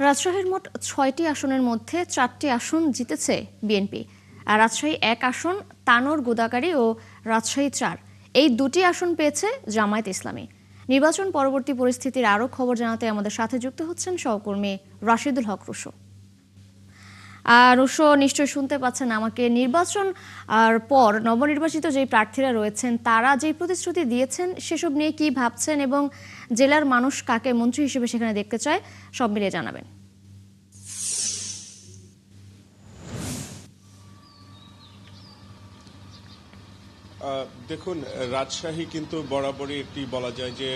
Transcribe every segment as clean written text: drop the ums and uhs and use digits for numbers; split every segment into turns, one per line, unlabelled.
রাজশাহীর মোট ৬টি আসনের মধ্যে ৪টি আসন জিতেছে বিএনপি। আর রাজশাহী ১ আসন, তানোর গোদাগাড়ী ও রাজশাহী ৪ এই দুটি আসন পেয়েছে জামায়াত ইসলামী। নির্বাচন পরবর্তী পরিস্থিতির আরও খবর জানাতে আমাদের সাথে যুক্ত হচ্ছেন সহকর্মী রাশিদুল হক রুশো। রুশো, নিশ্চয়ই শুনতে পাচ্ছেন আমাকে। নির্বাচন আর পর নবনির্বাচিত যে প্রার্থীরা রয়েছেন তারা যে প্রতিশ্রুতি দিয়েছেন সেসব নিয়ে কি ভাবছেন এবং জেলার মানুষ কাকে মন্ত্রী হিসেবে সেখানে দেখতে চায়, সব মিলিয়ে জানাবেন।
দেখুন, রাজশাহী কিন্তু বরাবরই একটি বলা যায় যে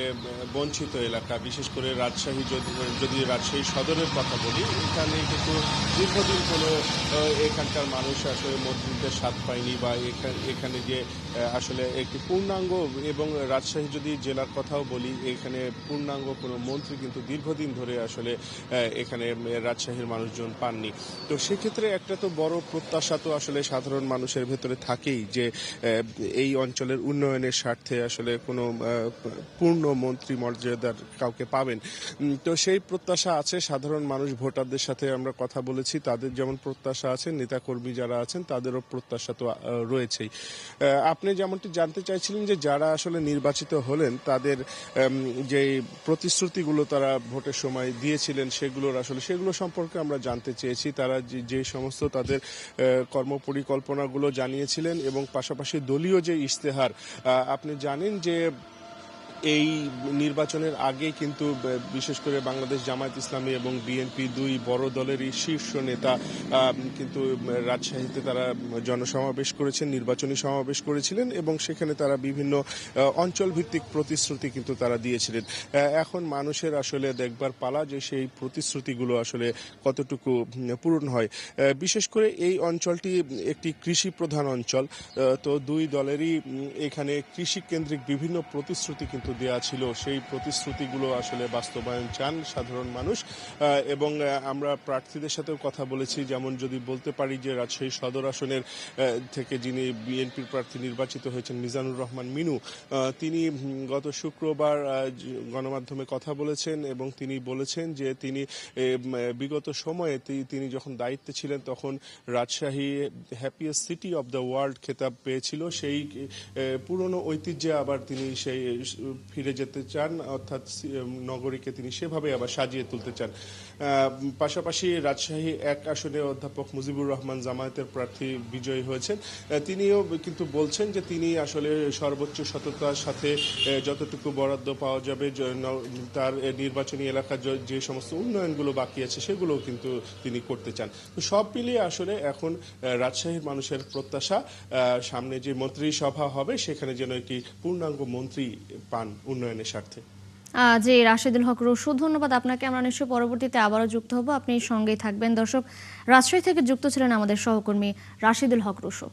বঞ্চিত এলাকা। বিশেষ করে রাজশাহী যদি রাজশাহী সদরের কথা বলি, এখানে কিন্তু দীর্ঘদিন কোনো এখানকার মানুষ আসলে মন্ত্রিত্বের স্বাদ পায়নি, বা এখানে যে আসলে একটি পূর্ণাঙ্গ, এবং রাজশাহী যদি জেলার কথাও বলি, এখানে পূর্ণাঙ্গ কোনো মন্ত্রী কিন্তু দীর্ঘদিন ধরে আসলে এখানে রাজশাহীর মানুষজন পাননি। তো সেক্ষেত্রে একটা তো বড় প্রত্যাশা তো আসলে সাধারণ মানুষের ভেতরে থাকেই যে এই অঞ্চলের উন্নয়নের স্বার্থে আসলে কোনো পূর্ণ মন্ত্রী মর্যাদার কাউকে পাবেন। তো সেই প্রত্যাশা আছে। সাধারণ মানুষ, ভোটারদের সাথে আমরা কথা বলেছি, তাদের যেমন প্রত্যাশা আছে, নেতাকর্মী যারা আছেন তাদেরও প্রত্যাশা তো রয়েছেই। আপনি যেমনটি জানতে চাইছিলেন যে যারা আসলে নির্বাচিত হলেন তাদের যে প্রতিশ্রুতিগুলো তারা ভোটের সময় দিয়েছিলেন সেগুলো সম্পর্কে আমরা জানতে চেয়েছি। তারা যে সমস্ত তাদের কর্মপরিকল্পনাগুলো জানিয়েছিলেন, এবং পাশাপাশি দলীয় যে ইশতেহার, আপনি জানেন যে এই নির্বাচনের আগে কিন্তু বিশেষ করে বাংলাদেশ জামায়াত ইসলামী এবং বিএনপি দুই বড় দলেরই শীর্ষ নেতা কিন্তু রাজশাহীতে তারা জনসমাবেশ করেছেন, নির্বাচনী সমাবেশ করেছিলেন, এবং সেখানে তারা বিভিন্ন অঞ্চল ভিত্তিক প্রতিশ্রুতি কিন্তু তারা দিয়েছিলেন। এখন মানুষের আসলে দেখবার পালা যে সেই প্রতিশ্রুতিগুলো আসলে কতটুকু পূরণ হয়। বিশেষ করে এই অঞ্চলটি একটি কৃষি প্রধান অঞ্চল। তো দুই দলেরই এখানে কৃষি কেন্দ্রিক বিভিন্ন প্রতিশ্রুতি কিন্তু দেওয়া ছিল। সেই প্রতিশ্রুতিগুলো আসলে বাস্তবায়ন চান সাধারণ মানুষ। এবং আমরা প্রার্থীদের সাথেও কথা বলেছি, যেমন যদি বলতে পারি যে রাজশাহী সদর আসনের থেকে যিনি বিএনপির প্রার্থী নির্বাচিত হয়েছেন মিজানুর রহমান মিনু, তিনি গত শুক্রবার গণমাধ্যমে কথা বলেছেন, এবং তিনি বলেছেন যে তিনি বিগত সময়ে তিনি যখন দায়িত্বে ছিলেন তখন Rajshahi happiest city of the world খেতাব পেয়েছিল। সেই পুরনো ঐতিহ্যে আবার তিনি সেই ফিরে যেতে চান, অর্থাৎ নগরীকে তিনি সেভাবে আবার সাজিয়ে তুলতে চান। পাশাপাশি রাজশাহী ১ আসনে অধ্যাপক মুজিবুর রহমান জামায়াতের প্রার্থী বিজয়ী হয়েছেন। তিনিও কিন্তু বলছেন যে তিনি আসলে সর্বোচ্চ সততার সাথে যতটুকু বরাদ্দ পাওয়া যাবে, তার নির্বাচনী এলাকার যে সমস্ত উন্নয়নগুলো বাকি আছে সেগুলো কিন্তু তিনি করতে চান। সব মিলিয়ে আসলে এখন রাজশাহীর মানুষের প্রত্যাশা সামনে যে মন্ত্রিসভা হবে সেখানে যেন একটি পূর্ণাঙ্গ মন্ত্রী পান উন্নয়নের স্বার্থে।
জি, রাশিদুল হক রুশো, ধন্যবাদ আপনাকে। আমরা নিশ্চয়ই পরবর্তীতে আবারও যুক্ত হব, আপনি সঙ্গেই থাকবেন। দর্শক, রাজশাহী থেকে যুক্ত ছিলেন আমাদের সহকর্মী রাশিদুল হক রুশো।